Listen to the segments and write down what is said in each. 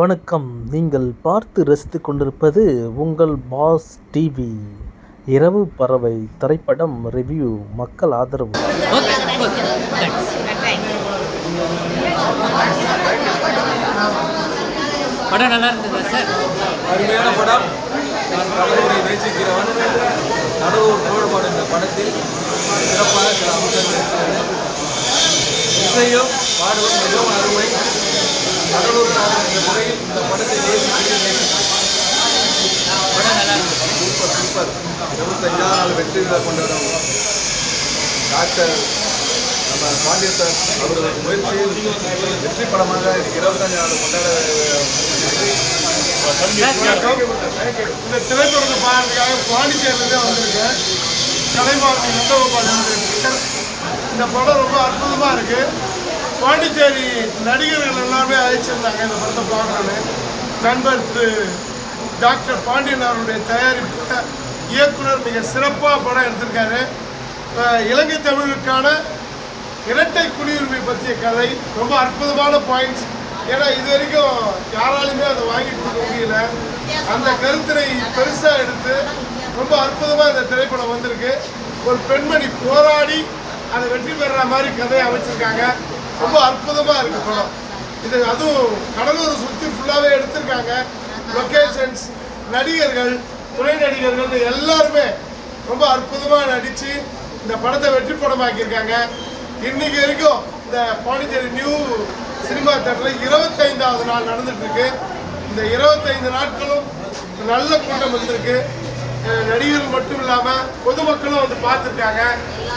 வணக்கம். நீங்கள் பார்த்து ரசித்துக் கொண்டிருப்பது உங்கள் பாஸ் டிவி. இரவு பறவை திரைப்படம் ரிவ்யூ. மக்கள் ஆதரவு. படம் நல்லா இருந்தது சார். அருமையான படம். நான் கடவுளை நேசிக்கிறவன். கடவுள் கோட்பாடு இந்த படத்தில் சிறப்பான சில அம்சங்கள் இருக்கிறது. இசையும் பாடுவதும் மிகவும் அருமை. கடலூர் இந்த முறையில் இந்த படத்தை நேசிக்கிறேன். படம் நல்லா இருந்தது. சூப்பர் 25 நாள் வெற்றி விழா கொண்டாடும் டாக்டர் நம்ம பாண்டியன் சார் அவர்களது முயற்சியில் வெற்றி படமாக 25 நாள் கொண்டாட இந்த திரைப்படத்தை பார்க்கறதுக்காக பாண்டிச்சேரியிலே வந்திருக்கேன். கலைமாமணி நந்தகோபால் வந்திருக்கேன். இந்த படம் ரொம்ப அற்புதமாக இருக்குது. பாண்டிச்சேரி நடிகர்கள் எல்லாமே அழைச்சிருந்தாங்க இந்த படத்தை பார்க்கணுன்னு. நண்பர் திரு டாக்டர் பாண்டியன் அவருடைய தயாரிப்பு இயக்குனர் மிக சிறப்பாக படம் எடுத்திருக்காரு. இலங்கை தமிழுக்கான இரட்டை குடியுரிமை பற்றிய கதை ரொம்ப அற்புதமான பாயிண்ட்ஸ். ஏன்னா இது வரைக்கும் யாராலுமே அதை வாங்கி கொடுக்க முடியல. அந்த கருத்தினை பெருசாக எடுத்து ரொம்ப அற்புதமாக இந்த திரைப்படம் வந்திருக்கு. ஒரு பெண்மணி போராடி அதை வெற்றி பெறுற மாதிரி கதையை அமைச்சிருக்காங்க. ரொம்ப அற்புதமாக இருக்குது படம். இது அதுவும் கடலூரை சுற்றி ஃபுல்லாகவே எடுத்திருக்காங்க. லொக்கேஷன்ஸ், நடிகர்கள், துணை நடிகர்கள் எல்லாருமே ரொம்ப அற்புதமாக நடித்து இந்த படத்தை வெற்றி படமாக்கியிருக்காங்க. இன்னைக்கு வரைக்கும் இந்த பாண்டிச்சேரி நியூ சினிமா தேட்டரில் 25வது நாள் நடந்துகிட்ருக்கு. இந்த 25 நாட்களும் நல்ல கூட்டம் வந்திருக்கு. நடிகர்கள் மட்டும் இல்லாமல் பொதுமக்களும் வந்து பார்த்துருக்காங்க.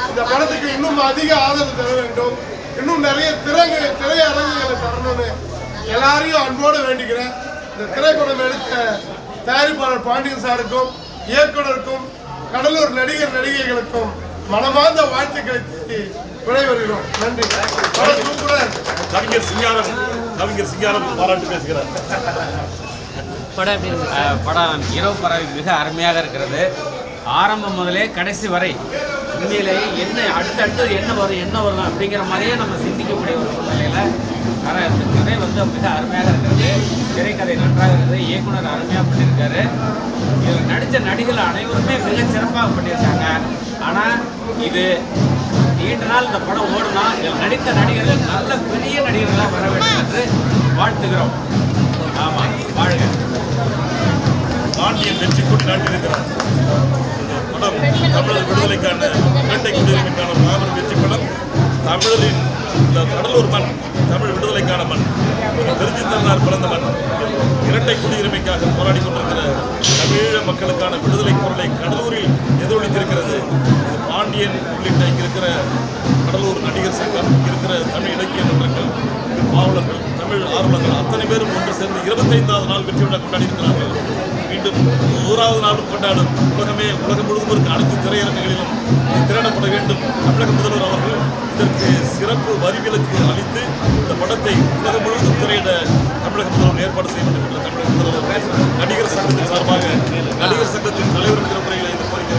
இந்த படத்துக்கு இன்னும் அதிக ஆதரவு தர வேண்டும். இன்னும் நிறைய திரையரங்குகளை தரணும்னு எல்லாரையும் அன்போடு வேண்டிக்கிறேன். இந்த திரைப்படம் எடுத்த தயாரிப்பாளர் பாண்டியன் சாருக்கும் இயக்குனருக்கும் கடலூர் நடிகர் நடிகைகளுக்கும் மனமார்ந்த வாழ்த்துக்களை விடைபெறுகிறோம். நன்றி. கவிஞர் சிங்காரம் பாராட்டு பேசுகிறார். படம் இரவு பறவை மிக அருமையாக இருக்கிறது. ஆரம்பம் முதலே கடைசி வரை உண்மையிலே என்ன அடுத்தடுத்து என்ன வரும் அப்படிங்கிற மாதிரியே நம்ம சிந்திக்கக்கூடிய ஒரு சூழ்நிலையில் இந்த கதை மிக அருமையாக இருக்கிறது. திரைக்கதை நன்றாக இருக்குது. இயக்குனர் அருமையாக பண்ணியிருக்காரு. இதில் நடித்த நடிகர்கள் அனைவருமே மிக சிறப்பாக பண்ணியிருக்காங்க. ஆனால் இது நீண்ட நாள் இந்த படம் ஓடுனா இதில் நடித்த நடிகர்கள் நல்ல பெரிய நடிகர்களாக வர வேண்டும் என்று வாழ்த்துகிறோம். ஆமாம், வாழ்க. பாண்டியன் வெற்றி கொடி நாட்டியிருக்கிறார். படம் தமிழர் விடுதலைக்கான இரட்டை குடியுரிமைக்கான மாபெரும் வெற்றி படம். தமிழரின் இந்த கடலூர் மண் தமிழ் விடுதலைக்கான மண். பெருஞ்சித்தனார் பிறந்த மண். இரட்டை குடியுரிமைக்காக போராடி கொண்டிருக்கிற தமிழீழ மக்களுக்கான விடுதலை குரலை கடலூரில் எதிரொலித்திருக்கிறது. பாண்டியன் உள்ளிட்ட இங்கே இருக்கிற கடலூர் நடிகர் சங்கம், இருக்கிற தமிழ் இலக்கிய மன்றங்கள், பாவலர்கள், தமிழ் ஆர்வலர்கள் அத்தனை பேரும் ஒன்று சேர்ந்து 25வது நாள் வெற்றி விழா கொண்டாடி இருக்கிறார்கள். மீண்டும் 100வது நாளும் கொண்டாடும் உலகம் முழுவதும் இருக்க அனைத்து திரையரங்குகளிலும் திரையிடப்பட வேண்டும். தமிழக முதல்வர் அவர்கள் இதற்கு சிறப்பு வரிவிலக்கு அளித்து இந்த படத்தை உலகம் முழுவதும் திரையிட தமிழக முதல்வர் ஏற்பாடு செய்ய வேண்டும் என்று தமிழக முதல்வர் நடிகர் சங்கத்தின் சார்பாக நடிகர் சங்கத்தின் தலைவர் என்கிற முறையில் இந்த கோரிக்கை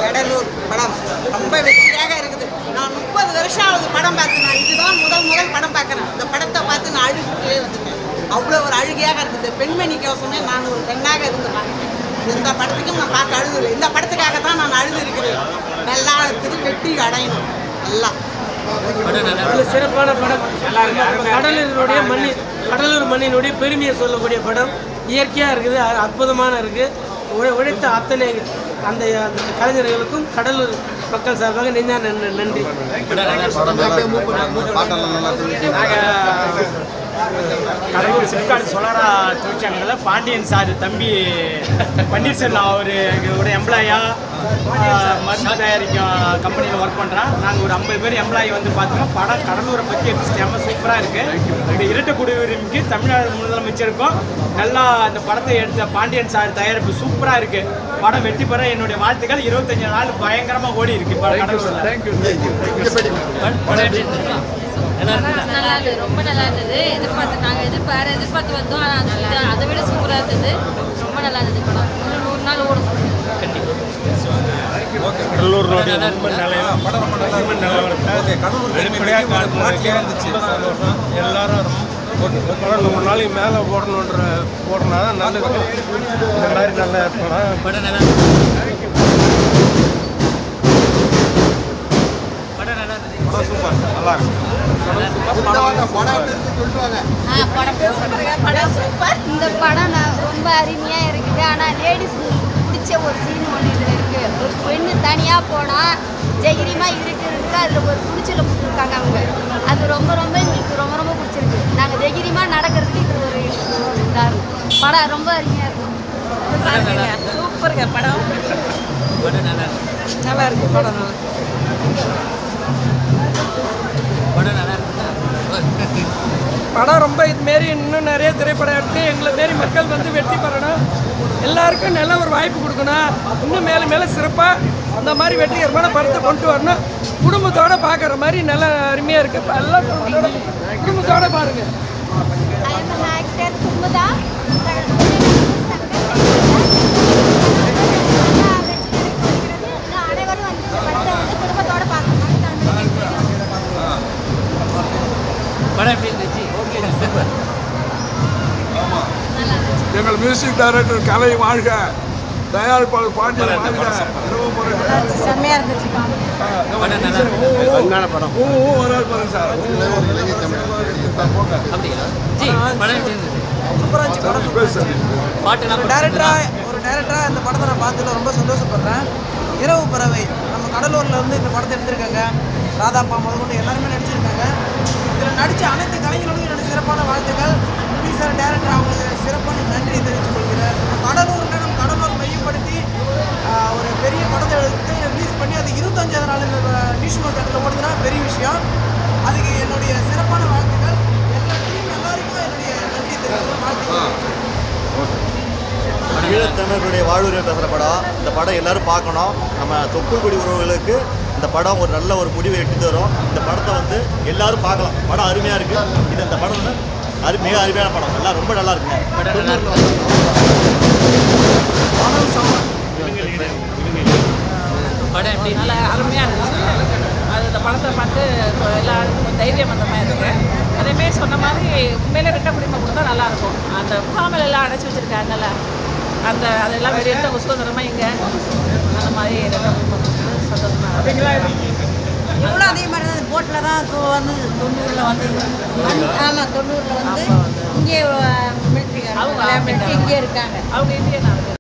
கடலூர் படம் ரொம்ப வெற்றியாக இருக்குது. நான் 30 வருஷம் ஆகுது படம் பார்த்தேன். இதுதான் முதல் படம் பார்க்குறேன். இந்த படத்தை பார்த்து நான் அழுகிட்டே வந்துட்டேன். அவ்வளோ ஒரு அழுகையாக இருக்குது. பெண்மணிக்கோசமே நான் ஒரு பெண்ணாக இருந்து பார்த்தேன். இந்த படத்துக்கும் நான் பார்த்து அழுதுல. இந்த படத்துக்காக தான் நான் அழுது இருக்கிறேன். நல்லா இருக்குது. வெற்றி அடையணும். நல்லா சிறப்பான படம். கடலூர் மண்ணினுடைய பெருமையை சொல்லக்கூடிய படம். இயற்கையாக இருக்குது, அற்புதமான இருக்குது. உழைத்த அத்தனை அந்த கலைஞர்களுக்கும் கடலூர் மக்கள் சார்பாக நெஞ்சான நன்றி. கடலூர் சிப்காட் சோலாரா தொழிற்சாலைகளில் பாண்டியன் சார் தம்பி பன்னீர்செல்வம் அவர் எங்களோட எம்ப்ளாயாக மருந்து தயாரிக்கும் கம்பெனியில் ஒர்க் பண்ணுறான். நாங்கள் ஒரு 50 பேர் எம்ப்ளாயி பார்த்தோம். படம் கடலூரை பற்றி செம்ம சூப்பராக இருக்குது. இந்த இரட்டை குடியுரிமைக்கு தமிழ்நாடு முதலமைச்சருக்கும் நல்லா அந்த படத்தை எடுத்த பாண்டியன் சார் தயாரிப்பு சூப்பராக இருக்குது. படம் வெற்றி பெற என்னுடைய வாழ்த்துக்கள். 25 நாள் பயங்கரமாக ஓடி இருக்கு கடலூரில். நல்லா இருந்தது. ரொம்ப நல்லா இருந்தது. நாங்கள் எதிர்பார்த்து வந்தோம். ஆனால் அதை விட சூப்பராக இருந்தது. ரொம்ப நல்லா இருந்தது படம். 100 நாள் ஓடும். கடலூருடைய உண்மை நிலையம் படம் ரொம்ப நல்லா உண்மை நிலவரத்தை ஓகே கடலூர் வெளிப்படையாக பாட்டிலே காட்டுறதுக்கு இருந்துச்சு ரொம்ப சந்தோஷம். எல்லாரும் படம் 3 நாளைக்கு மேலே போடணுன்னா தான் நல்லது. இந்த மாதிரி நல்ல படம் படம் சூப்பர் நல்லா இருக்கு படம் சூப்பர். இந்த படம் ரொம்ப அருமையாக இருக்குது. ஆனால் லேடிஸ்க்கு பிடிச்ச ஒரு சீன் ஒன்று இதில் இருக்குது. ஒரு பெண்ணு தனியாக போனால் தைரியமாக இருக்கிறதுக்கு அதில் ஒரு துணிச்சலை கொடுத்துருக்காங்க அவங்க. அது ரொம்ப ரொம்ப எங்களுக்கு ரொம்ப ரொம்ப பிடிச்சிருக்கு. நாங்கள் தைரியமாக நடக்கிறதுக்கு இது ஒரு இதாக இருக்கும். படம் ரொம்ப அருமையாக இருக்கும். சூப்பருங்க படம் நல்லா இருக்கு படம் படம் ரொம்ப இதுமாரி இன்னும் நிறைய திரைப்படம் எடுத்து எங்களை மாரி மக்கள் வந்து வெற்றி பெறணும். எல்லாருக்கும் நல்ல ஒரு வாய்ப்பு கொடுக்கணும். இன்னும் மேலே மேலே சிறப்பாக அந்த மாதிரி வெற்றிகரமான படத்தை கொண்டு வரணும். குடும்பத்தோடு பார்க்குற மாதிரி நல்லா அருமையாக இருக்குது. எல்லாம் குடும்பத்தோடு பாருங்கள். எங்கள் மியூசிக் டைரக்டர் கலை வாழ்க, தயாரிப்பாளர் பாண்டியன் வாழ்க. செம்மையாக இருந்துச்சு அருமையான படம். வராது பாருங்க சார். ஒரு டேரக்டராக இந்த படத்தை நான் பார்த்ததில் ரொம்ப சந்தோஷப்படுறேன். இரவு பறவை நம்ம கடலூரில் வந்து இந்த படத்தை எடுத்திருக்காங்க. ராதாப்பா முதற்கொண்டு எல்லாருமே நடிச்சிருக்காங்க. இதில் நடித்த அனைத்து கலைஞர்களுக்கும் என்னோட சிறப்பான வாழ்த்துக்கள். சார் டேரக்டர் அவங்களுக்கு சிறப்பான நன்றி தெரிவித்துக் கொள்கிறேன். நம்ம கடலூர் மையப்படுத்தி ஒரு பெரிய படத்தை எடுத்து ரிலீஸ் பண்ணி அது 25வது நாள் இந்த நியூஸ்மோர் தேட்டரில் ஓடுதுன்னா பெரிய விஷயம். அதுக்கு என்னுடைய சிறப்பான வாழ்த்துக்கள். எல்லா டீம் எல்லாருக்கும் என்னுடைய நன்றி தெரிவித்து வாழ்த்துக்கள். ஈழத்தமிழர்களுடைய வாழ்வுரை பேசுகிற படம். இந்த படம் எல்லோரும் பார்க்கணும். நம்ம தொப்புள்குடி உறவுகளுக்கு இந்த படம் ஒரு நல்ல ஒரு முடிவை எட்டி தரும். இந்த படத்தை வந்து எல்லோரும் பார்க்கலாம். படம் அருமையாக இருக்குது. இந்த படம் வந்து மிக அருமையான படம். எல்லாம் ரொம்ப நல்லா இருக்குங்க. படம் எப்படி நல்லா அருமையாக இருந்துச்சு. அது இந்த படத்தை பார்த்து எல்லாருக்கும் தைரியம் வந்த மாதிரி இருக்கு. அதேமாரி சொன்ன மாதிரி உண்மையிலே ரெட்டை குடிமை கொடுத்தா நல்லாயிருக்கும். அந்த முகாமில் எல்லாம் அடைச்சி வச்சுருக்காங்கல்ல, அதெல்லாம் வெளியேற்ற சுதந்திரமாக இங்கே அந்த மாதிரி ரெட்டை குடிமை கொடுத்து சந்தோஷமாக இவ்வளோ அதே மாதிரி தான் போட்டில் தான் வந்து 90ல் வந்து ஆமாம் 90ல் வந்து இங்கே மிலிட்ரி அவங்க இங்கே இருக்காங்க. அவங்க இந்தியன்